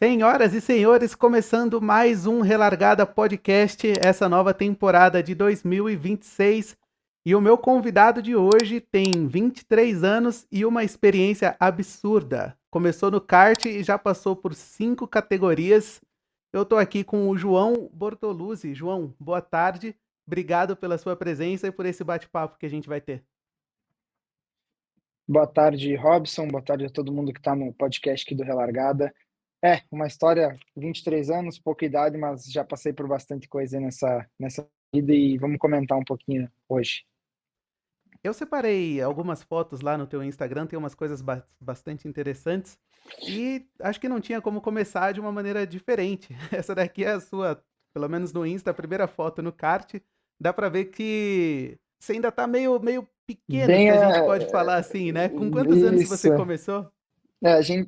Senhoras e senhores, começando mais um Relargada Podcast, essa nova temporada de 2026. E o meu convidado de hoje tem 23 anos e uma experiência absurda. Começou no kart e já passou por 5 categorias. Eu estou aqui com o João Bortoluzzi. João, boa tarde. Obrigado pela sua presença e por esse bate-papo que a gente vai ter. Boa tarde, Robson. Boa tarde a todo mundo que está no podcast aqui do Relargada. Uma história, 23 anos, pouca idade, mas já passei por bastante coisa nessa vida e vamos comentar um pouquinho hoje. Eu separei algumas fotos lá no teu Instagram, tem umas coisas bastante interessantes. E acho que não tinha como começar de uma maneira diferente. Essa daqui é a sua, pelo menos no Insta, a primeira foto no kart. Dá pra ver que você ainda tá meio pequeno, Bem, se a gente pode falar assim, né? Com quantos anos você isso. começou?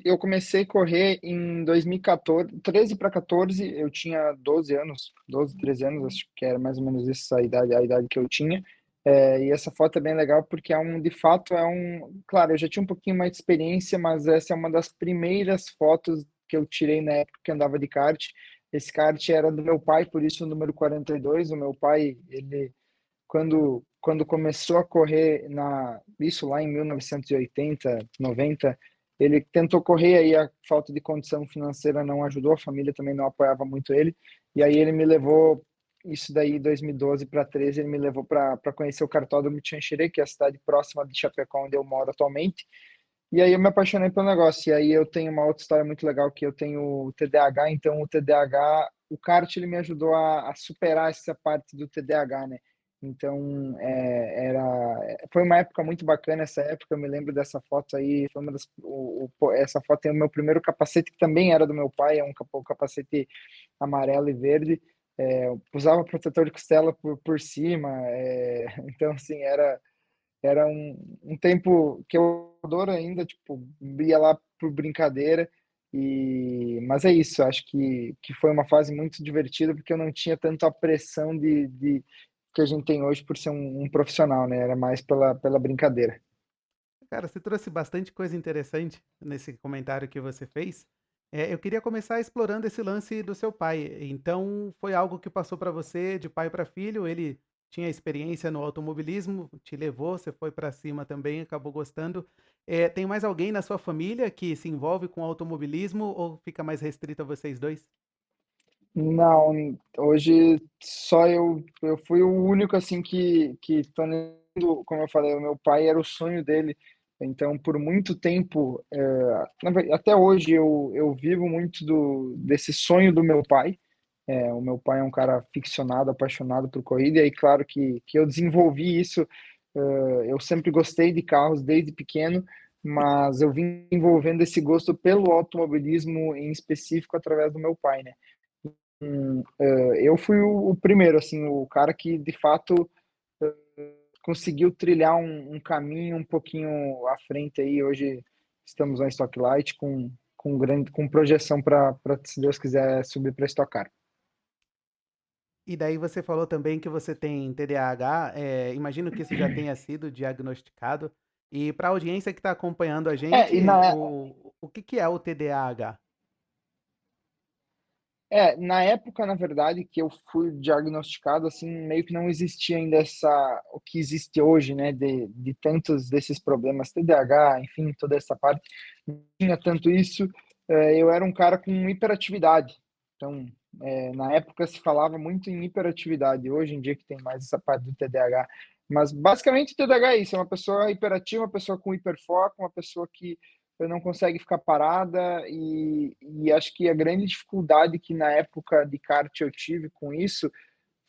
Eu comecei a correr em 2014, 13 para 14, eu tinha 12 anos, 12, 13 anos, acho que era mais ou menos essa a idade que eu tinha. E essa foto é bem legal porque de fato, claro, eu já tinha um pouquinho mais de experiência, mas essa é uma das primeiras fotos que eu tirei na época que andava de kart. Esse kart era do meu pai, por isso o número 42. O meu pai, ele quando começou a correr isso lá em 1980, 90, ele tentou correr, aí a falta de condição financeira não ajudou, a família também não apoiava muito ele, e aí ele me levou, isso daí 2012 para 13, ele me levou para conhecer o cartódromo de Xanxerê, que é a cidade próxima de Chapecó, onde eu moro atualmente. E aí eu me apaixonei pelo negócio. E aí eu tenho uma outra história muito legal, que eu tenho o TDAH. Então o TDAH, o kart, ele me ajudou a superar essa parte do TDAH, né? Então foi uma época muito bacana essa época. Eu me lembro dessa foto aí. Foi uma essa foto é o meu primeiro capacete, que também era do meu pai, é um capacete amarelo e verde. Eu usava protetor de costela por cima. Então assim, era um tempo que eu adoro ainda, tipo, ia lá por brincadeira. Mas é isso, acho que foi uma fase muito divertida, porque eu não tinha tanto a pressão que a gente tem hoje por ser um profissional, né? Era mais pela brincadeira. Cara, você trouxe bastante coisa interessante nesse comentário que você fez. Eu queria começar explorando esse lance do seu pai. Então, foi algo que passou para você de pai para filho. Ele tinha experiência no automobilismo, te levou, você foi para cima também, acabou gostando. Tem mais alguém na sua família que se envolve com automobilismo ou fica mais restrito a vocês dois? Não, hoje só eu fui o único assim que tô indo, como eu falei, o meu pai era o sonho dele. Então, por muito tempo, até hoje eu vivo muito desse sonho do meu pai. O meu pai é um cara ficcionado, apaixonado por corrida, e aí, claro que eu desenvolvi isso. Eu sempre gostei de carros desde pequeno, mas eu vim envolvendo esse gosto pelo automobilismo em específico através do meu pai, né? Eu fui o primeiro, assim, o cara que de fato conseguiu trilhar um caminho um pouquinho à frente aí. Hoje estamos na Stock Light com projeção para, se Deus quiser, subir para Stock Car. E daí você falou também que você tem TDAH, imagino que isso já tenha sido diagnosticado. E para a audiência que está acompanhando a É, e gente, na, o que que é o TDAH? Na época, na verdade, que eu fui diagnosticado, assim, meio que não existia ainda o que existe hoje, né, de tantos desses problemas, TDAH, enfim, toda essa parte, não tinha tanto isso. Eu era um cara com hiperatividade, então, na época se falava muito em hiperatividade, hoje em dia que tem mais essa parte do TDAH, mas basicamente o TDAH é isso, é uma pessoa hiperativa, uma pessoa com hiperfoco, uma pessoa que não consegue ficar parada. E acho que a grande dificuldade que na época de kart eu tive com isso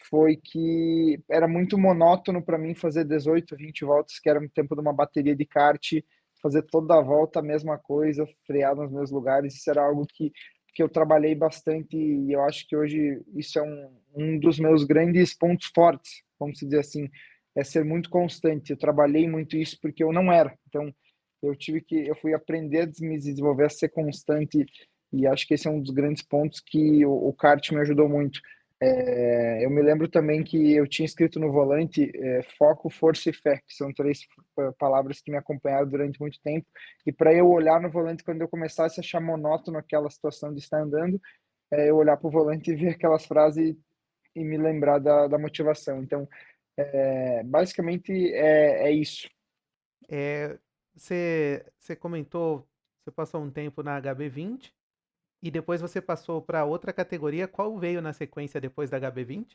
foi que era muito monótono para mim fazer 18, 20 voltas, que era o tempo de uma bateria de kart, fazer toda a volta a mesma coisa, frear nos meus lugares. Isso era algo que eu trabalhei bastante, e eu acho que hoje isso é um dos meus grandes pontos fortes, vamos dizer assim, é ser muito constante. Eu trabalhei muito isso porque eu não era. Então, eu fui aprender a me desenvolver, a ser constante, e acho que esse é um dos grandes pontos que o kart me ajudou muito. Eu me lembro também que eu tinha escrito no volante foco, força e fé, que são três palavras que me acompanharam durante muito tempo. E para eu olhar no volante quando eu começasse a achar monótono aquela situação de estar andando, eu olhar para o volante e ver aquelas frases e me lembrar da motivação. Então, basicamente é isso. É, você comentou, você passou um tempo na HB20 e depois você passou para outra categoria. Qual veio na sequência depois da HB20?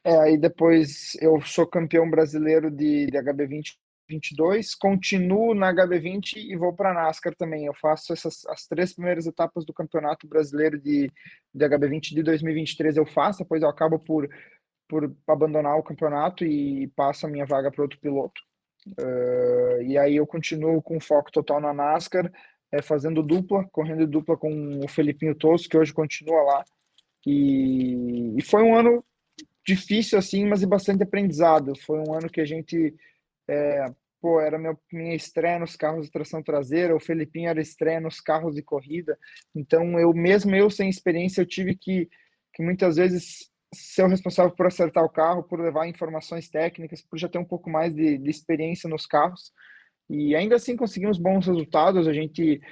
Aí depois eu sou campeão brasileiro de HB20 22, continuo na HB20 e vou para a NASCAR também. Eu faço as três primeiras etapas do Campeonato Brasileiro de HB20 de 2023 eu faço, depois eu acabo por abandonar o campeonato e passo a minha vaga para outro piloto. E aí eu continuo com foco total na NASCAR, fazendo dupla, correndo dupla com o Felipinho Tosso, que hoje continua lá. E foi um ano difícil assim, mas de bastante aprendizado. Foi um ano que a gente, era minha estreia nos carros de tração traseira, o Felipinho era estreia nos carros de corrida. Então eu sem experiência, eu tive que muitas vezes ser o responsável por acertar o carro, por levar informações técnicas, por já ter um pouco mais de experiência nos carros. E ainda assim conseguimos bons resultados. A gente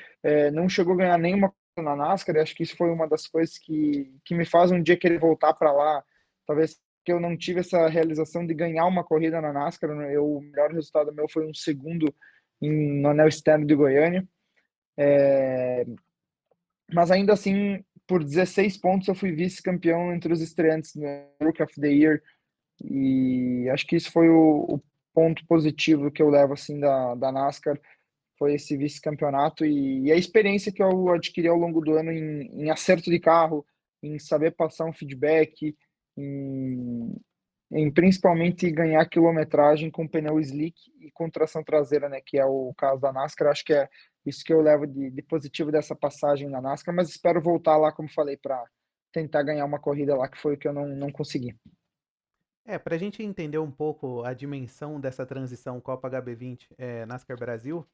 não chegou a ganhar nenhuma coisa na NASCAR. E acho que isso foi uma das coisas que me faz um dia querer voltar para lá. Talvez que eu não tive essa realização de ganhar uma corrida na NASCAR. O melhor resultado meu foi um segundo no Anel Externo de Goiânia. Mas ainda assim, por 16 pontos, eu fui vice-campeão entre os estreantes no Rookie of the Year. E acho que isso foi o ponto positivo que eu levo assim da NASCAR, foi esse vice-campeonato e a experiência que eu adquiri ao longo do ano em acerto de carro, em saber passar um feedback, em, em principalmente ganhar quilometragem com pneu slick e com tração traseira, né, que é o caso da NASCAR. Acho que é isso que eu levo de positivo dessa passagem na NASCAR, mas espero voltar lá, como falei, para tentar ganhar uma corrida lá, que foi o que eu não consegui. Para a gente entender um pouco a dimensão dessa transição Copa HB20 NASCAR Brasil,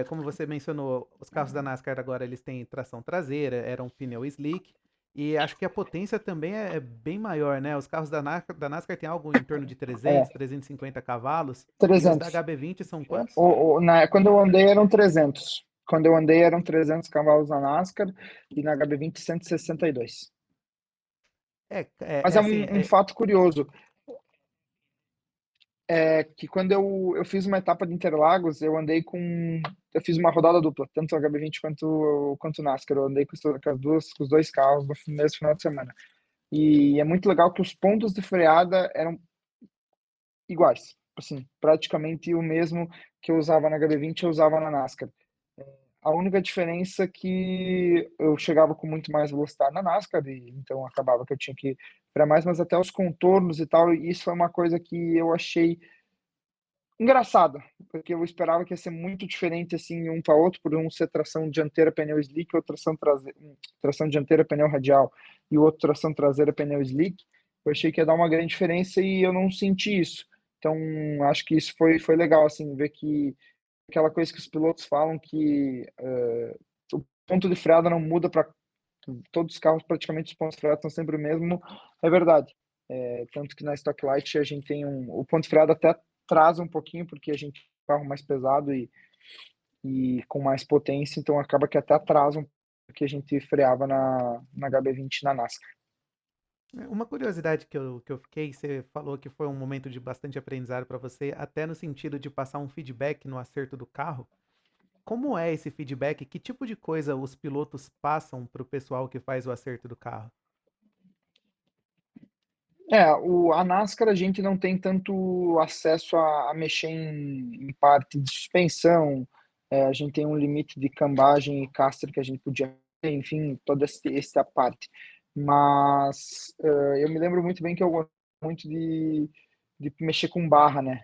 como você mencionou, os carros da NASCAR agora eles têm tração traseira, eram pneu slick, e acho que a potência também é bem maior, né? Os carros da NASCAR têm algo em torno de É, 300, 350 cavalos, e os da 300. HB20 são quantos? Quando eu andei eram 300. Quando eu andei eram 300 cavalos na NASCAR e na HB20 162. Mas É é assim, um fato curioso, que quando eu fiz uma etapa de Interlagos, eu fiz uma rodada dupla, tanto o HB20 quanto o NASCAR. Eu andei com os dois carros no mesmo final de semana. E é muito legal que os pontos de freada eram iguais, assim, praticamente o mesmo que eu usava na HB20 eu usava na NASCAR. A única diferença é que eu chegava com muito mais velocidade na NASCAR, e então acabava que eu tinha que para mais, mas até os contornos e tal, e isso foi uma coisa que eu achei engraçada, porque eu esperava que ia ser muito diferente assim um para outro, por um ser tração dianteira pneu slick, ou tração dianteira pneu radial e o outro tração traseira pneu slick. Eu achei que ia dar uma grande diferença e eu não senti isso. Então, acho que isso foi legal assim, ver que aquela coisa que os pilotos falam que o ponto de freada não muda para todos os carros, praticamente os pontos de freada são sempre o mesmo, é verdade. Tanto que na Stock Light a gente tem o ponto de freada até traz um pouquinho, porque a gente tem um carro mais pesado e com mais potência, então acaba que até atrasa um pouco que a gente freava na HB20 na NASCAR. Uma curiosidade que eu fiquei, você falou que foi um momento de bastante aprendizado para você, até no sentido de passar um feedback no acerto do carro. Como é esse feedback? Que tipo de coisa os pilotos passam para o pessoal que faz o acerto do carro? A NASCAR a gente não tem tanto acesso a mexer em parte de suspensão, a gente tem um limite de cambagem e caster que a gente podia ter, enfim, toda essa parte. Mas eu me lembro muito bem que eu gosto muito de mexer com barra, né?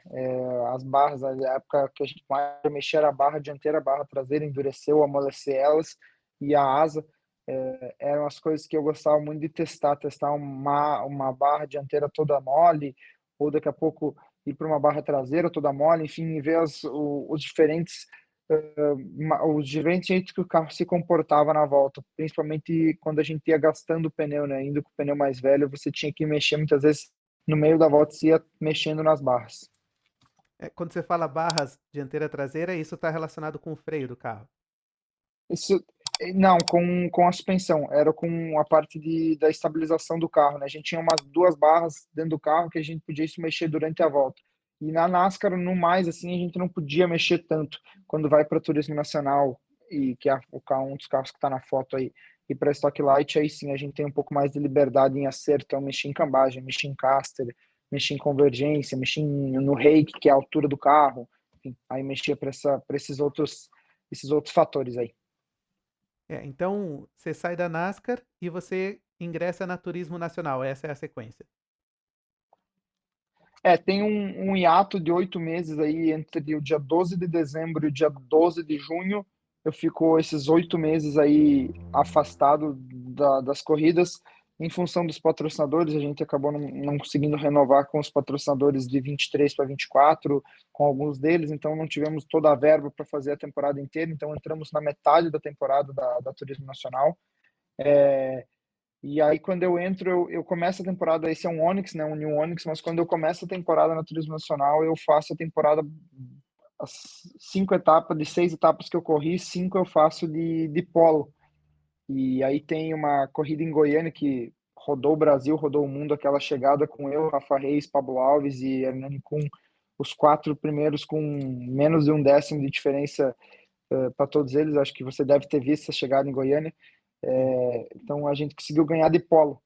As barras, na época que a gente mais mexia era a barra dianteira, a barra traseira, endurecer ou amolecer elas, e a asa eram as coisas que eu gostava muito de testar uma barra dianteira toda mole, ou daqui a pouco ir para uma barra traseira toda mole, enfim, ver os diferentes os diferentes jeitos que o carro se comportava na volta, principalmente quando a gente ia gastando o pneu, né? Indo com o pneu mais velho, você tinha que mexer muitas vezes no meio da volta, você ia mexendo nas barras. Quando você fala barras dianteira traseira, isso está relacionado com o freio do carro. Isso, não, com a suspensão, era com a parte da estabilização do carro, né? A gente tinha umas duas barras dentro do carro que a gente podia se mexer durante a volta. E na NASCAR, no mais, assim, a gente não podia mexer tanto. Quando vai para turismo nacional, e que é o carro, um dos carros que está na foto aí, e para Stock Light, aí sim a gente tem um pouco mais de liberdade em acerto, então mexer em cambagem, mexer em caster, mexer em convergência, mexer no rake, que é a altura do carro, enfim, aí mexia para esses outros fatores aí. Então, você sai da NASCAR e você ingressa na Turismo Nacional. Essa é a sequência. Tem um hiato de 8 meses aí entre o dia 12 de dezembro e o dia 12 de junho. Eu fico esses 8 meses aí afastado das corridas em função dos patrocinadores. A gente acabou não conseguindo renovar com os patrocinadores de 23 para 24, com alguns deles, então não tivemos toda a verba para fazer a temporada inteira. Então entramos na metade da temporada da Turismo Nacional. E aí, quando eu entro, eu começo a temporada, esse é um Onix, né, um New Onix, mas quando eu começo a temporada na Turismo Nacional, eu faço a temporada, as 5 etapas, de 6 etapas que eu corri, 5 eu faço de polo. E aí tem uma corrida em Goiânia que rodou o Brasil, rodou o mundo, aquela chegada com eu, Rafa Reis, Pablo Alves e Hernani Kuhn, os 4 primeiros com menos de um décimo de diferença para todos eles. Acho que você deve ter visto essa chegada em Goiânia. Sim. Então a gente conseguiu ganhar de polo,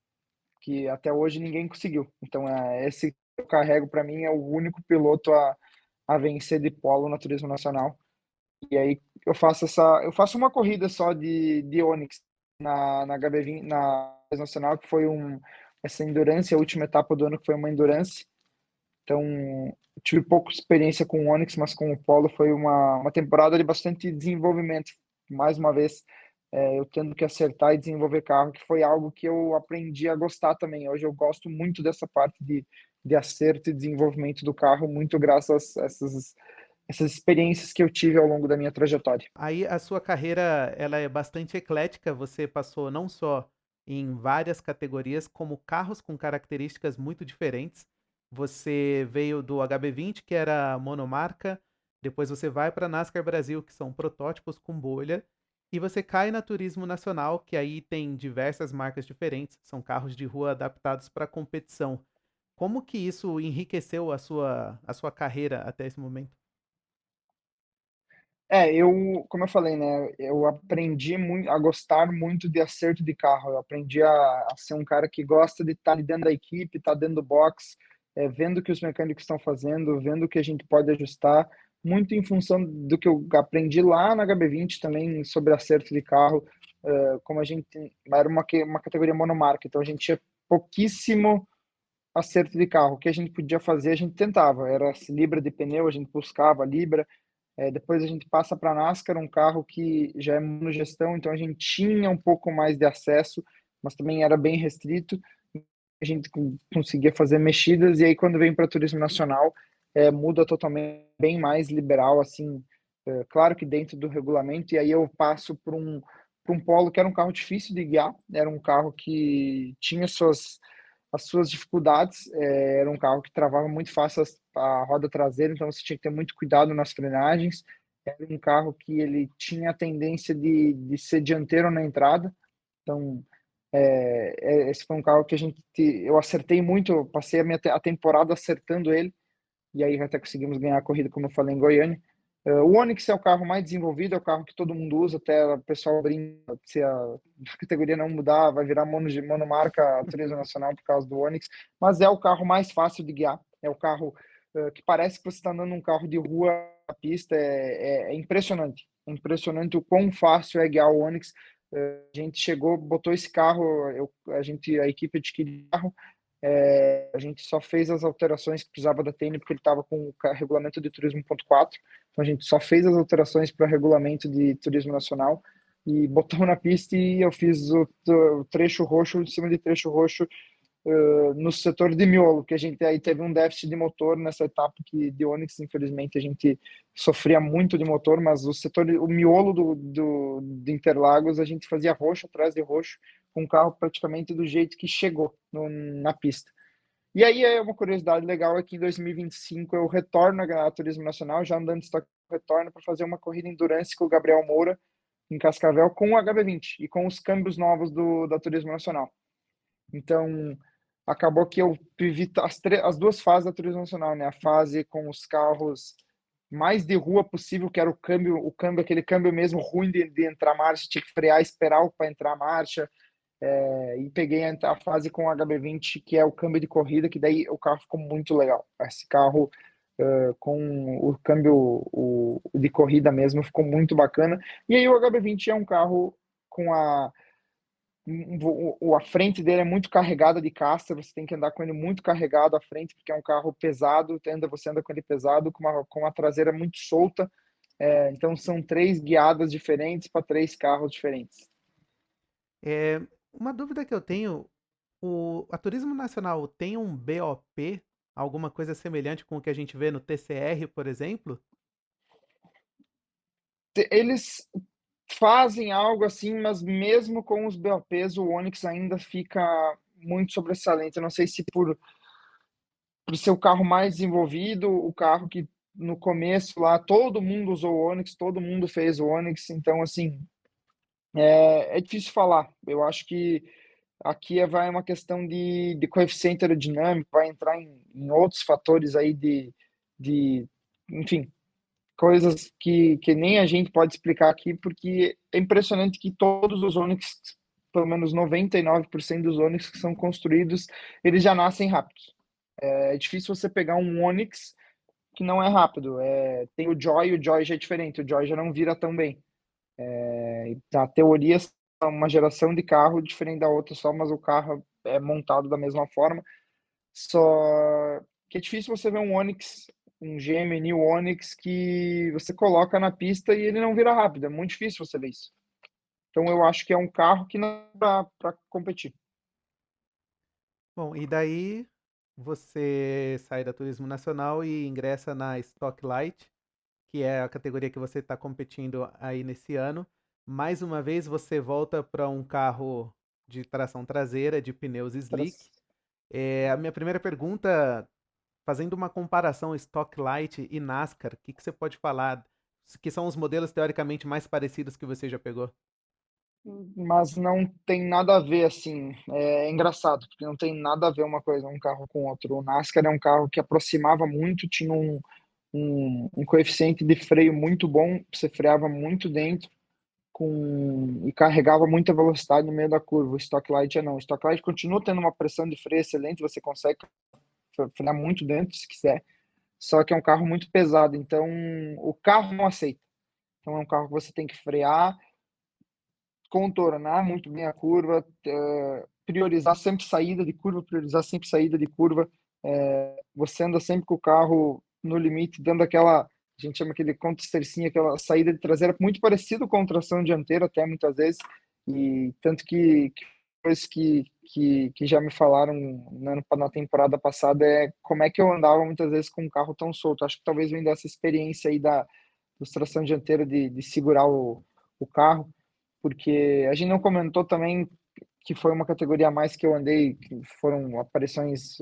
que até hoje ninguém conseguiu. Então, esse que eu carrego para mim é o único piloto a vencer de polo no Turismo Nacional. E aí eu faço uma corrida só de Onix na HB20, na Turismo Nacional, que foi essa endurance, a última etapa do ano que foi uma endurance. Então, tive pouca experiência com o Onix, mas com o Polo foi uma temporada de bastante desenvolvimento. Mais uma vez, eu tendo que acertar e desenvolver carro, que foi algo que eu aprendi a gostar também. Hoje eu gosto muito dessa parte de acerto e desenvolvimento do carro, muito graças a essas experiências que eu tive ao longo da minha trajetória. Aí a sua carreira, ela é bastante eclética. Você passou não só em várias categorias, como carros com características muito diferentes. Você veio do HB20, que era monomarca, depois você vai para a NASCAR Brasil, que são protótipos com bolha, e você cai na Turismo Nacional, que aí tem diversas marcas diferentes, são carros de rua adaptados para competição. Como que isso enriqueceu a sua carreira até esse momento? Como eu falei, né, eu aprendi muito, a gostar muito de acerto de carro. Eu aprendi a ser um cara que gosta de estar ali dentro da equipe, estar dentro do box, vendo o que os mecânicos estão fazendo, vendo o que a gente pode ajustar, muito em função do que eu aprendi lá na HB20 também sobre acerto de carro. Como a gente era uma categoria monomarca, então a gente tinha pouquíssimo acerto de carro. O que a gente podia fazer, a gente tentava. Era libra de pneu, a gente buscava libra. Depois a gente passa para a NASCAR, um carro que já é monogestão, então a gente tinha um pouco mais de acesso, mas também era bem restrito. A gente conseguia fazer mexidas, e aí quando vem para turismo nacional, muda totalmente, bem mais liberal, assim, claro que dentro do regulamento, e aí eu passo por um Polo que era um carro difícil de guiar, era um carro que tinha as suas dificuldades. Era um carro que travava muito fácil a roda traseira, então você tinha que ter muito cuidado nas frenagens. Era um carro que ele tinha a tendência de ser dianteiro na entrada, então esse foi um carro que eu acertei muito, eu passei a temporada acertando ele, e aí até conseguimos ganhar a corrida, como eu falei, em Goiânia. O Onix é o carro mais desenvolvido, é o carro que todo mundo usa, até o pessoal brinca, se a categoria não mudar, vai virar monomarca turismo nacional por causa do Onix, mas é o carro mais fácil de guiar, é o carro que parece que você está andando num carro de rua na pista, é impressionante, é impressionante o quão fácil é guiar o Onix. A gente chegou, botou esse carro, a equipe adquiriu o carro, a gente só fez as alterações que precisava da TN porque ele estava com o regulamento de turismo 1.4, então a gente só fez as alterações para o regulamento de turismo nacional e botamos na pista, e eu fiz o trecho roxo em cima de trecho roxo, no setor de miolo, que a gente aí teve um déficit de motor nessa etapa que de Onix, infelizmente, a gente sofria muito de motor, mas o miolo de Interlagos, a gente fazia roxo atrás de roxo, com o carro praticamente do jeito que chegou na pista. E aí é uma curiosidade legal é que em 2025 eu retorno a Turismo Nacional, já andando de estoque, retorno para fazer uma corrida endurance com o Gabriel Moura em Cascavel com o HB20 e com os câmbios novos da Turismo Nacional. Então, acabou que eu vivi as duas fases da Turismo Nacional, né? A fase com os carros mais de rua possível, que era aquele câmbio mesmo ruim de entrar marcha, tinha que frear, esperar para entrar a marcha. E peguei a fase com o HB20, que é o câmbio de corrida, que daí o carro ficou muito legal. Esse carro com o câmbio de corrida mesmo ficou muito bacana. E aí o HB20 é um carro com a frente dele é muito carregada de castra, você tem que andar com ele muito carregado à frente, porque é um carro pesado, você anda com ele pesado, com uma traseira muito solta, então são 3 guiadas diferentes para 3 carros diferentes. É, uma dúvida que eu tenho, a Turismo Nacional tem um BOP, alguma coisa semelhante com o que a gente vê no TCR, por exemplo? Eles fazem algo assim, mas mesmo com os BOPs, o Onix ainda fica muito sobressalente. Eu não sei se por ser o carro mais desenvolvido, o carro que no começo lá todo mundo usou o Onix, todo mundo fez o Onix, então assim, é difícil falar. Eu acho que aqui vai uma questão de coeficiente aerodinâmico, vai entrar em outros fatores aí de enfim, coisas que nem a gente pode explicar aqui, porque é impressionante que todos os Onix, pelo menos 99% dos Onix que são construídos, eles já nascem rápidos. É difícil você pegar um Onix que não é rápido. Tem o Joy já é diferente, o Joy já não vira tão bem. Na teoria, é uma geração de carro diferente da outra só, mas o carro é montado da mesma forma. Só que é difícil você ver um Onix, um GM New Onix que você coloca na pista e ele não vira rápido. É muito difícil você ver isso. Então eu acho que é um carro que não dá para competir. Bom, e daí você sai da Turismo Nacional e ingressa na Stock Light, que é a categoria que você está competindo aí nesse ano. Mais uma vez você volta para um carro de tração traseira, de pneus slick. A minha primeira pergunta, fazendo uma comparação Stock Light e NASCAR, o que você pode falar que são os modelos teoricamente mais parecidos que você já pegou? Mas não tem nada a ver assim. É engraçado, porque não tem nada a ver uma coisa, um carro com outro. O NASCAR é um carro que aproximava muito, tinha um coeficiente de freio muito bom, você freava muito dentro e carregava muita velocidade no meio da curva. O Stock Light não. O Stock Light continua tendo uma pressão de freio excelente, você consegue frear muito dentro se quiser, só que é um carro muito pesado, então o carro não aceita. Então é um carro que você tem que frear, contornar muito bem a curva, priorizar sempre saída de curva, priorizar sempre saída de curva. Você anda sempre com o carro no limite, dando aquela, a gente chama aquele contra-estercinho, aquela saída de traseira muito parecido com tração dianteira até muitas vezes, e tanto que coisas que já me falaram na temporada passada é como é que eu andava muitas vezes com um carro tão solto. Acho que talvez vem dessa experiência aí da tração dianteira de segurar o carro, porque a gente não comentou também que foi uma categoria a mais que eu andei, que foram aparições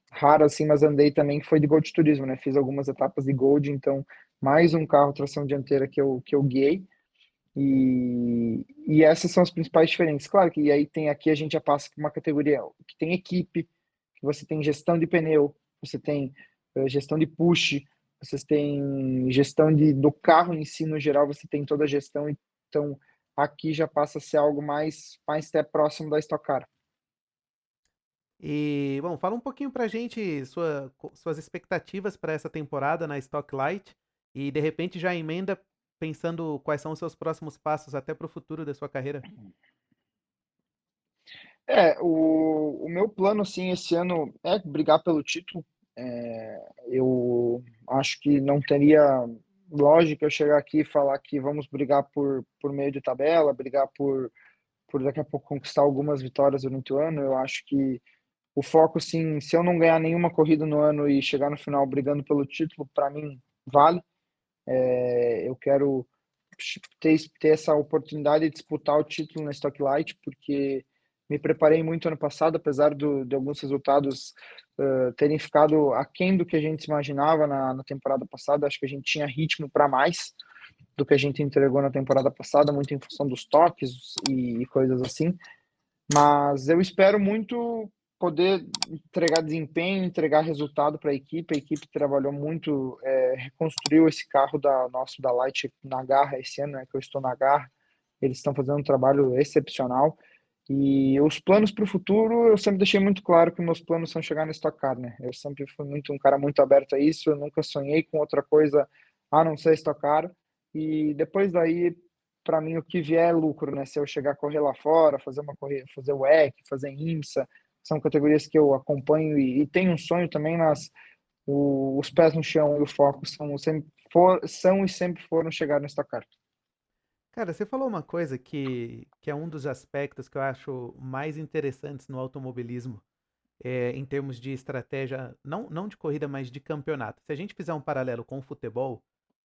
raras, assim, mas andei também, que foi de Gold Turismo, né? Fiz algumas etapas de Gold, então mais um carro tração dianteira que eu guiei, e essas são as principais diferenças. Claro que aí tem aqui a gente já passa por uma categoria que tem equipe, que você tem gestão de pneu, você tem gestão de push, vocês têm gestão do carro em si, no geral, você tem toda a gestão, então aqui já passa a ser algo mais até próximo da Stock Car. E, bom, fala um pouquinho pra gente suas expectativas para essa temporada na Stock Light e de repente já emenda pensando quais são os seus próximos passos até para o futuro da sua carreira. O meu plano, assim, esse ano é brigar pelo título. Eu acho que não teria lógica eu chegar aqui e falar que vamos brigar por meio de tabela, brigar por por daqui a pouco conquistar algumas vitórias durante o ano. Eu acho que o foco, sim, se eu não ganhar nenhuma corrida no ano e chegar no final brigando pelo título, para mim vale. Eu quero ter essa oportunidade de disputar o título na Stock Light, porque me preparei muito ano passado, apesar de alguns resultados terem ficado aquém do que a gente imaginava na temporada passada. Acho que a gente tinha ritmo para mais do que a gente entregou na temporada passada, muito em função dos toques e coisas assim. Mas eu espero muito poder entregar desempenho, entregar resultado para a equipe. A equipe trabalhou muito, reconstruiu esse carro da Light na Garra esse ano, né, que eu estou na Garra. Eles estão fazendo um trabalho excepcional. E os planos para o futuro, eu sempre deixei muito claro que meus planos são chegar na Stock Car, né? Eu sempre fui um cara muito aberto a isso, eu nunca sonhei com outra coisa a não ser Stock Car. E depois daí, para mim, o que vier é lucro, né? Se eu chegar a correr lá fora, fazer uma corrida, fazer o WEC, fazer IMSA, são categorias que eu acompanho e tenho um sonho também, mas os pés no chão e o foco são e sempre foram chegar no Stock Car. Cara, você falou uma coisa que é um dos aspectos que eu acho mais interessantes no automobilismo, em termos de estratégia, não de corrida, mas de campeonato. Se a gente fizer um paralelo com o futebol,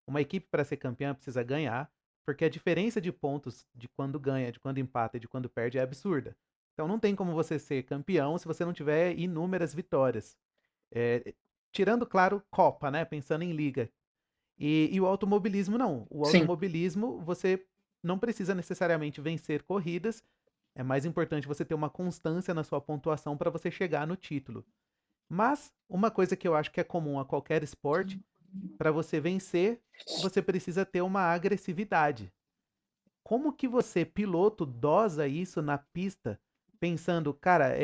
uma equipe para ser campeã precisa ganhar, porque a diferença de pontos de quando ganha, de quando empata e de quando perde é absurda. Então não tem como você ser campeão se você não tiver inúmeras vitórias. É, tirando, claro, Copa, né? Pensando em liga. E o automobilismo não. O Sim. automobilismo você não precisa necessariamente vencer corridas. É mais importante você ter uma constância na sua pontuação para você chegar no título. Mas uma coisa que eu acho que é comum a qualquer esporte, para você vencer, você precisa ter uma agressividade. Como que você, piloto, dosa isso na pista, pensando, cara,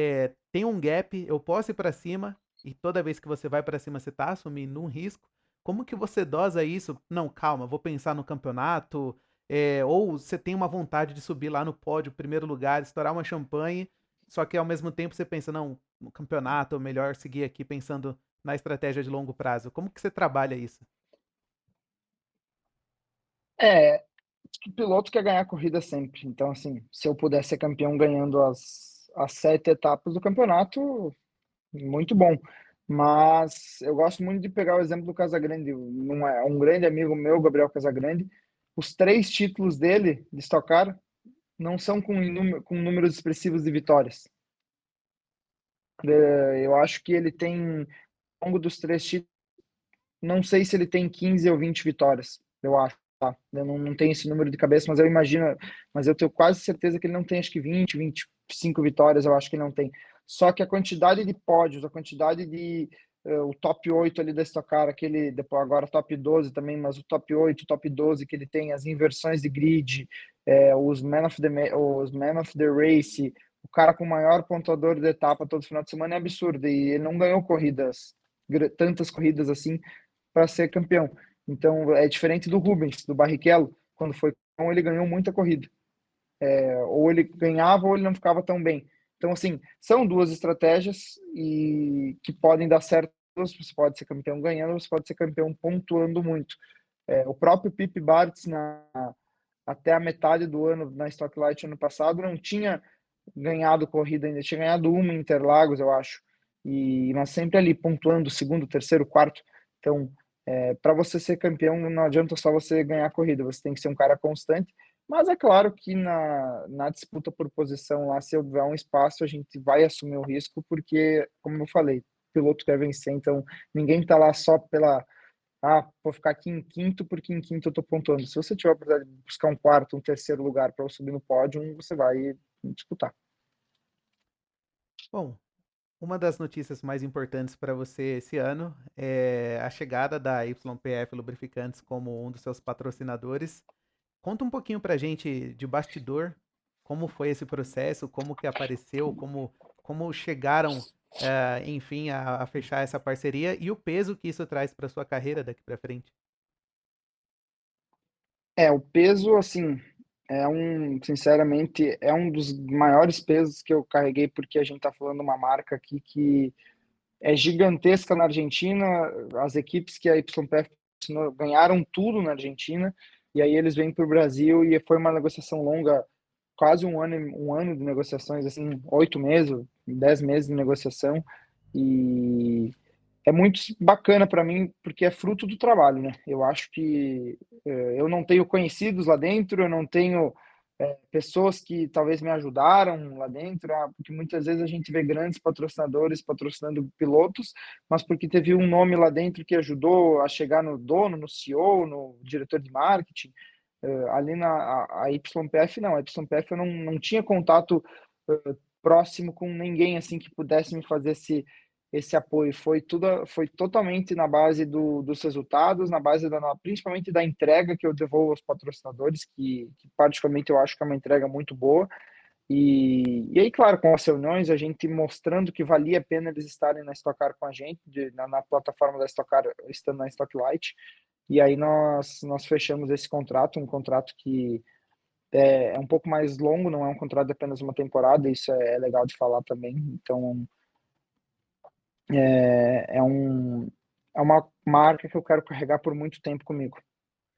tem um gap, eu posso ir para cima, e toda vez que você vai para cima você está assumindo um risco. Como que você dosa isso? Não, calma, vou pensar no campeonato, ou você tem uma vontade de subir lá no pódio, primeiro lugar, estourar uma champanhe, só que ao mesmo tempo você pensa, não, no campeonato, é melhor seguir aqui pensando na estratégia de longo prazo. Como que você trabalha isso? É, o piloto quer ganhar a corrida sempre. Então, assim, se eu puder ser campeão ganhando as 7 etapas do campeonato, muito bom. Mas eu gosto muito de pegar o exemplo do Casagrande. Um grande amigo meu, Gabriel Casagrande, os 3 títulos dele de Stock Car não são com números expressivos de vitórias. Eu acho que ele tem, ao longo dos 3 títulos, não sei se ele tem 15 ou 20 vitórias, eu acho. Tá? Eu não tenho esse número de cabeça, mas eu imagino, mas eu tenho quase certeza que ele não tem, acho que 20, 25 vitórias, eu acho que ele não tem. Só que a quantidade de pódios, a quantidade de o top 8 ali da Stock Car, aquele, depois agora top 12 também, mas o top 8, top 12 que ele tem, as inversões de grid, os man of the race, o cara com o maior pontuador de etapa todo final de semana é absurdo, e ele não ganhou corridas, tantas corridas assim, para ser campeão. Então é diferente do Rubens, do Barrichello, quando foi campeão, ele ganhou muita corrida. Ou ele ganhava ou ele não ficava tão bem. Então, assim, são duas estratégias e que podem dar certo. Você pode ser campeão ganhando, você pode ser campeão pontuando muito. O próprio Pipe Bartz, até a metade do ano na Stock Light ano passado, não tinha ganhado corrida ainda, tinha ganhado uma em Interlagos, eu acho. Mas sempre ali pontuando segundo, terceiro, quarto. Então, para você ser campeão, não adianta só você ganhar a corrida, você tem que ser um cara constante. Mas é claro que na disputa por posição lá, se houver um espaço, a gente vai assumir o risco, porque, como eu falei, o piloto quer vencer, então ninguém está lá só pela. Ah, vou ficar aqui em quinto, porque em quinto eu estou pontuando. Se você tiver a oportunidade de buscar um quarto, um terceiro lugar para subir no pódio, você vai disputar. Bom, uma das notícias mais importantes para você esse ano é a chegada da YPF Lubrificantes como um dos seus patrocinadores. Conta um pouquinho pra gente de bastidor, como foi esse processo, como que apareceu, como chegaram, enfim, a fechar essa parceria e o peso que isso traz para sua carreira daqui para frente. O peso, assim, sinceramente, é um dos maiores pesos que eu carreguei, porque a gente está falando de uma marca aqui que é gigantesca na Argentina. As equipes que a YPF ganharam tudo na Argentina, e aí eles vêm para o Brasil e foi uma negociação longa quase um ano de negociações, assim, 8 meses, 10 meses de negociação, e é muito bacana para mim, porque é fruto do trabalho, né? Eu acho que eu não tenho conhecidos lá dentro, eu não tenho pessoas que talvez me ajudaram lá dentro, porque muitas vezes a gente vê grandes patrocinadores patrocinando pilotos, mas porque teve um nome lá dentro que ajudou a chegar no dono, no CEO, no diretor de marketing. Ali a YPF não, a YPF eu não tinha contato próximo com ninguém assim que pudesse me fazer esse apoio. Foi totalmente na base dos resultados, na base principalmente da entrega que eu devolvo aos patrocinadores, que particularmente eu acho que é uma entrega muito boa. E aí, claro, com as reuniões, a gente mostrando que valia a pena eles estarem na Stock Car com a gente, na plataforma da Stock Car, estando na Stock Light. E aí nós fechamos esse contrato, um contrato que é um pouco mais longo, não é um contrato de apenas uma temporada, isso é legal de falar também. Então, é é uma marca que eu quero carregar por muito tempo comigo.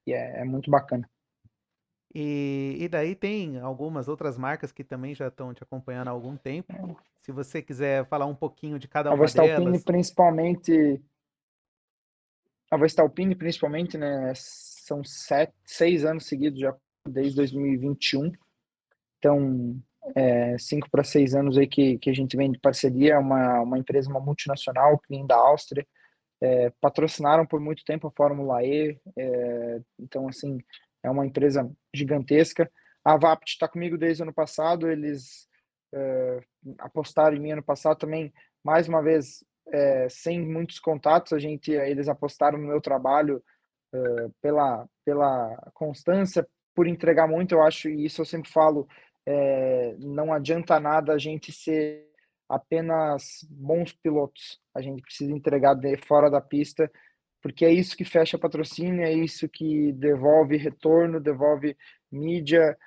E é muito bacana. E daí tem algumas outras marcas que também já estão te acompanhando há algum tempo. Se você quiser falar um pouquinho de cada A uma Voestalpine, delas. principalmente, a Voestalpine, principalmente, né, são 6 anos seguidos já, desde 2021. Então, 5 para 6 anos aí que a gente vem de parceria, é uma empresa, uma multinacional, que vem da Áustria, patrocinaram por muito tempo a Fórmula E, então, assim, é uma empresa gigantesca. A Vapt está comigo desde o ano passado, eles apostaram em mim ano passado também, mais uma vez, sem muitos contatos, eles apostaram no meu trabalho pela constância, por entregar muito, eu acho, e isso eu sempre falo, não adianta nada a gente ser apenas bons pilotos, a gente precisa entregar fora da pista, porque é isso que fecha patrocínio, é isso que devolve retorno, devolve mídia,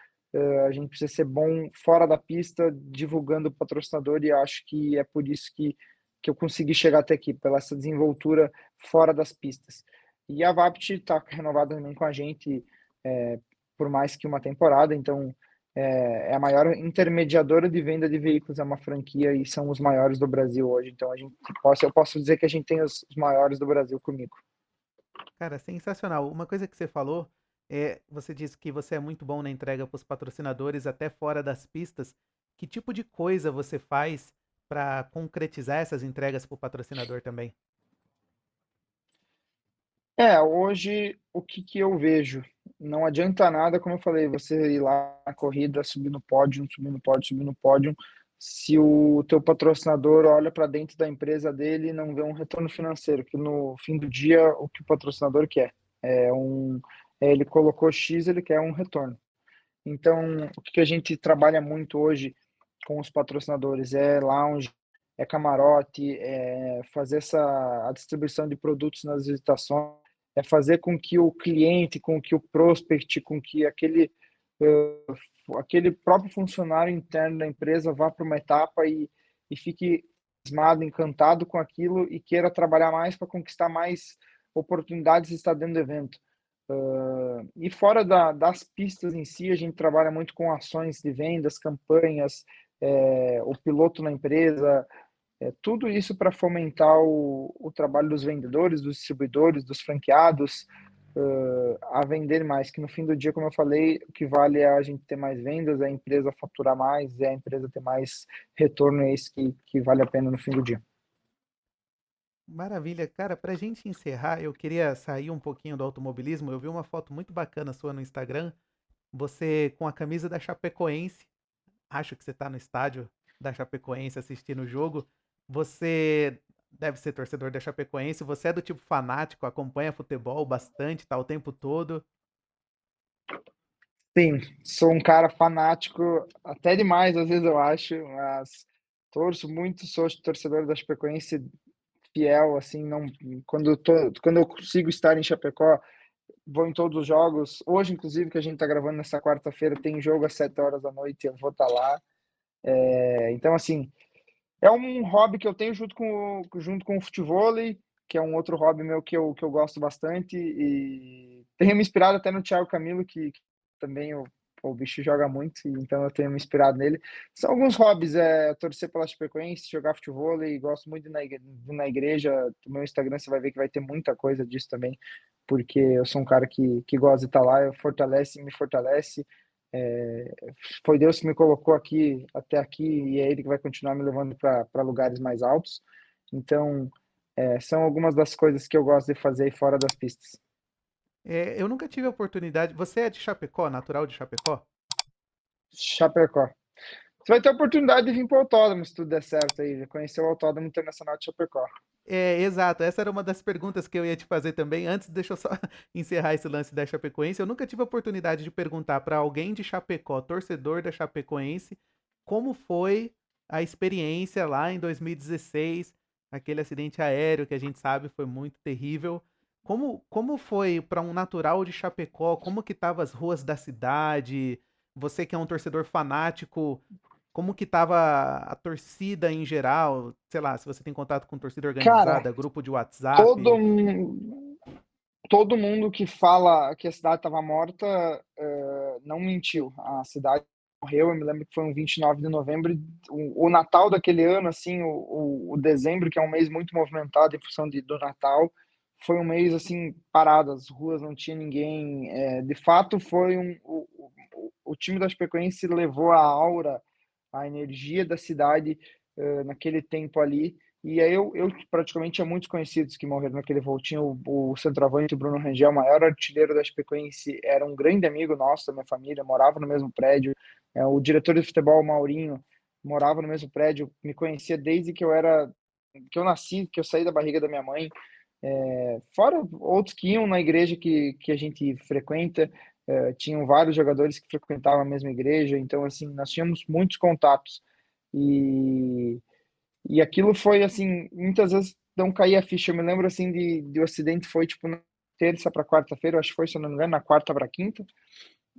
a gente precisa ser bom fora da pista, divulgando o patrocinador, e acho que é por isso que eu consegui chegar até aqui, pela essa desenvoltura fora das pistas. E a Vapt está renovada também com a gente por mais que uma temporada, então é a maior intermediadora de venda de veículos, é uma franquia e são os maiores do Brasil hoje. Então eu posso dizer que a gente tem os maiores do Brasil comigo. Cara, sensacional. Uma coisa que você falou você disse que você é muito bom na entrega para os patrocinadores até fora das pistas. Que tipo de coisa você faz para concretizar essas entregas para o patrocinador também? Hoje o que eu vejo? Não adianta nada, como eu falei, você ir lá na corrida, subir no pódio, subir no pódio, subir no pódio, se o teu patrocinador olha para dentro da empresa dele e não vê um retorno financeiro, que no fim do dia o que o patrocinador quer ele colocou X, ele quer um retorno. Então, o que a gente trabalha muito hoje com os patrocinadores é lounge, é camarote, é fazer a distribuição de produtos nas visitações, é fazer com que o cliente, com que o prospect, com que aquele próprio funcionário interno da empresa vá para uma etapa e fique entusiasmado, encantado com aquilo e queira trabalhar mais para conquistar mais oportunidades de estar dentro do evento. E fora das pistas em si, a gente trabalha muito com ações de vendas, campanhas, o piloto na empresa, tudo isso para fomentar o trabalho dos vendedores, dos distribuidores, dos franqueados, a vender mais. Que no fim do dia, como eu falei, o que vale é a gente ter mais vendas, é a empresa faturar mais, é a empresa ter mais retorno, é isso que vale a pena no fim do dia. Maravilha. Cara, pra gente encerrar, eu queria sair um pouquinho do automobilismo. Eu vi uma foto muito bacana sua no Instagram, você com a camisa da Chapecoense. Acho que você tá no estádio da Chapecoense assistindo o jogo. Você deve ser torcedor da Chapecoense. Você é do tipo fanático, acompanha futebol bastante, tá o tempo todo. Sim, sou um cara fanático, até demais, às vezes eu acho, mas torço muito, sou torcedor da Chapecoense fiel, assim, não, quando eu consigo estar em Chapecó, vou em todos os jogos. Hoje, inclusive, que a gente está gravando nessa quarta-feira, tem jogo às 7 horas da noite, eu vou estar lá. Então, assim, é um hobby que eu tenho junto com o futevôlei, que é um outro hobby meu que eu gosto bastante, e tenho me inspirado até no Thiago Camilo, que também eu pô, o bicho joga muito, então eu tenho me inspirado nele. São alguns hobbies, torcer pela Chapecoense, jogar futevôlei, gosto muito de ir na igreja. No meu Instagram você vai ver que vai ter muita coisa disso também, porque eu sou um cara que gosta de estar lá, me fortalece. É, foi Deus que me colocou aqui até aqui e é Ele que vai continuar me levando para lugares mais altos. Então, são algumas das coisas que eu gosto de fazer fora das pistas. Eu nunca tive a oportunidade. Você é de Chapecó, natural de Chapecó? Chapecó. Você vai ter a oportunidade de vir para o autódromo, se tudo der certo aí, conhecer o Autódromo Internacional de Chapecó. Exato. Essa era uma das perguntas que eu ia te fazer também. Antes, deixa eu só encerrar esse lance da Chapecoense. Eu nunca tive a oportunidade de perguntar para alguém de Chapecó, torcedor da Chapecoense, como foi a experiência lá em 2016, aquele acidente aéreo que a gente sabe foi muito terrível. Como foi para um natural de Chapecó? Como que estavam as ruas da cidade? Você que é um torcedor fanático, como que tava a torcida em geral? Sei lá, se você tem contato com torcida Cara, organizada, grupo de todo, WhatsApp. todo mundo que fala que a cidade estava morta, não mentiu. A cidade morreu, eu me lembro que foi um 29 de novembro, o Natal daquele ano, assim, o dezembro, que é um mês muito movimentado em função do Natal, foi um mês, assim, parado, as ruas não tinha ninguém. De fato, foi o time da Chapecoense levou a aura, a energia da cidade naquele tempo ali. E aí eu praticamente tinha muitos conhecidos que morreram naquele voo. Tinha o centroavante Bruno Rangel, o maior artilheiro da Chapecoense, era um grande amigo nosso, da minha família, morava no mesmo prédio. O diretor de futebol, Maurinho, morava no mesmo prédio, me conhecia desde que eu nasci, que eu saí da barriga da minha mãe. Fora outros que iam na igreja que a gente frequenta, tinham vários jogadores que frequentavam a mesma igreja, então assim, nós tínhamos muitos contatos. E e aquilo foi assim, muitas vezes não caía a ficha. Eu me lembro assim de o acidente foi tipo na terça para quarta-feira, acho que foi, se eu não me engano, na quarta para quinta.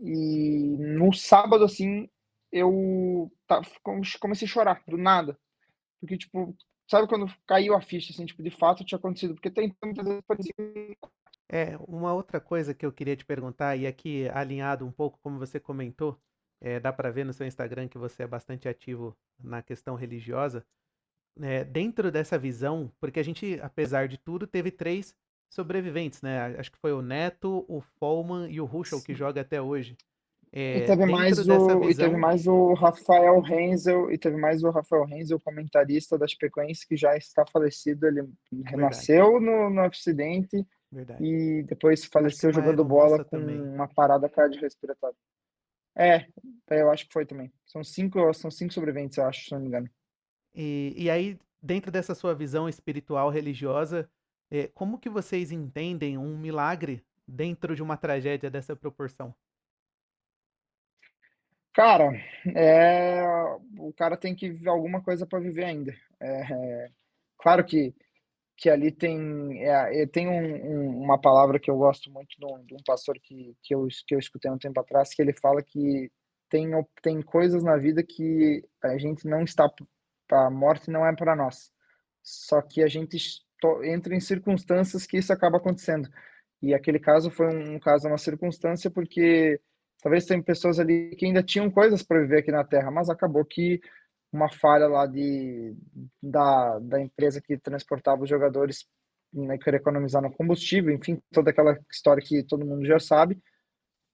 E no sábado assim, comecei a chorar do nada, porque tipo, sabe quando caiu a ficha assim, tipo, de fato tinha acontecido, porque tem muitas vezes parecia. Uma outra coisa que eu queria te perguntar, e aqui alinhado um pouco como você comentou, dá para ver no seu Instagram que você é bastante ativo na questão religiosa. Dentro dessa visão, porque a gente, apesar de tudo, teve três sobreviventes, né? Acho que foi o Neto, o Follman e o Ruschel que joga até hoje. Dentro dessa visão, E teve mais o Rafael Renzel, comentarista da Chapecoense, que já está falecido. Ele verdade, renasceu no acidente verdade. e depois Acho que faleceu uma jogando bola aeromoça com também. uma parada cardiorrespiratória. É, eu acho que foi também. São cinco sobreviventes, eu acho, se não me engano. E aí, dentro dessa sua visão espiritual religiosa, como que vocês entendem um milagre dentro de uma tragédia dessa proporção? Cara, o cara tem que ver alguma coisa para viver ainda. Claro que ali tem uma palavra que eu gosto muito de um pastor que eu escutei um tempo atrás, que ele fala que tem coisas na vida que a gente não está, a morte não é para nós, só que a gente entra em circunstâncias que isso acaba acontecendo. E aquele caso foi um caso, uma circunstância, porque talvez tem pessoas ali que ainda tinham coisas para viver aqui na Terra, mas acabou que uma falha lá da empresa que transportava os jogadores, né, querer economizar no combustível, enfim, toda aquela história que todo mundo já sabe,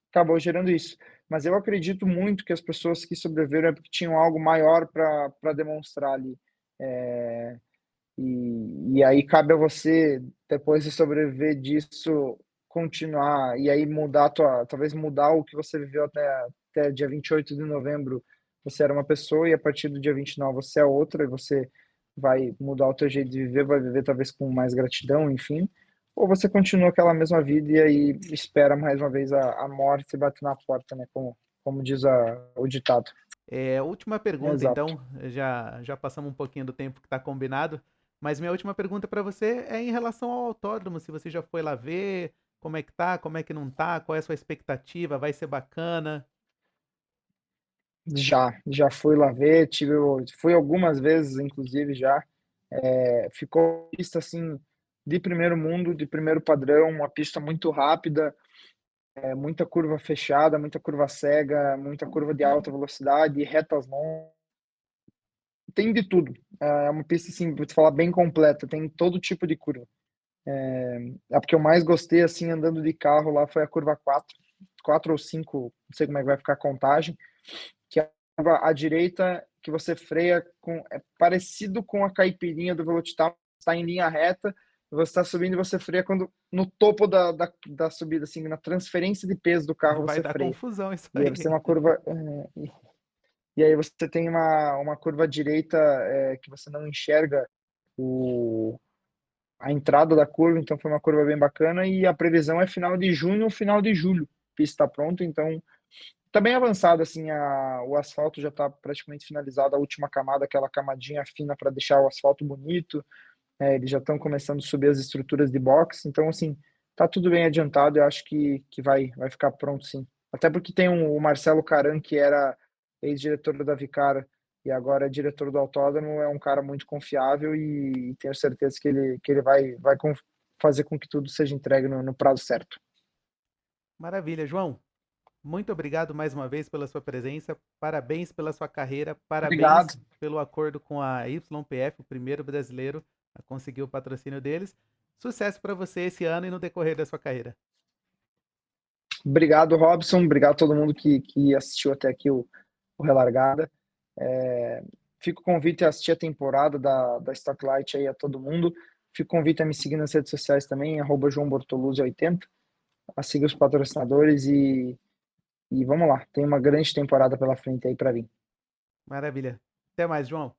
acabou gerando isso. Mas eu acredito muito que as pessoas que sobreviveram é porque tinham algo maior para demonstrar ali. É, e aí cabe a você, depois de sobreviver disso, continuar e aí talvez mudar o que você viveu até dia 28 de novembro. Você era uma pessoa e a partir do dia 29 você é outra e você vai mudar o teu jeito de viver, vai viver talvez com mais gratidão, enfim. Ou você continua aquela mesma vida e aí espera mais uma vez a morte bater na porta, né? Como diz o ditado. Última pergunta, Exato. então, já passamos um pouquinho do tempo que está combinado, mas minha última pergunta para você é em relação ao autódromo, se você já foi lá ver, como é que tá, como é que não tá, qual é a sua expectativa, vai ser bacana? Já fui lá ver, fui algumas vezes, inclusive, já. Ficou uma pista assim de primeiro mundo, de primeiro padrão, uma pista muito rápida, muita curva fechada, muita curva cega, muita curva de alta velocidade, retas longas, tem de tudo. É uma pista, assim, vou te falar, bem completa, tem todo tipo de curva. A que eu mais gostei, assim, andando de carro lá foi a curva 4, 4 ou 5, não sei como é que vai ficar a contagem, que é a curva à direita, que você freia com, é parecido com a caipirinha do Velocitar, está em linha reta, você está subindo e você freia quando no topo da subida, assim, na transferência de peso do carro Vai você dar freia. confusão isso E aí aí. você tem uma curva, e aí você tem uma curva direita que você não enxerga o, a entrada da curva, então foi uma curva bem bacana e a previsão é final de junho ou final de julho. A pista está pronta, então tá bem avançado assim, o asfalto já está praticamente finalizado, a última camada, aquela camadinha fina para deixar o asfalto bonito. Eles já estão começando a subir as estruturas de box, então assim, tá tudo bem adiantado, eu acho que vai ficar pronto sim. Até porque tem o Marcelo Caran, que era ex-diretor da Vicara e agora é diretor do autódromo, é um cara muito confiável e tenho certeza que ele vai fazer com que tudo seja entregue no prazo certo. Maravilha, João. Muito obrigado mais uma vez pela sua presença. Parabéns pela sua carreira. Parabéns Obrigado. pelo acordo com a YPF, o primeiro brasileiro a conseguir o patrocínio deles. Sucesso para você esse ano e no decorrer da sua carreira. Obrigado, Robson. Obrigado a todo mundo que assistiu até aqui o Relargada. É, fica o convite a assistir a temporada da Stocklight aí a todo mundo. Fica o convite a me seguir nas redes sociais também, @JoãoBortoluzzi80, a seguir os patrocinadores e vamos lá. Tem uma grande temporada pela frente aí para vir. Maravilha. Até mais, João.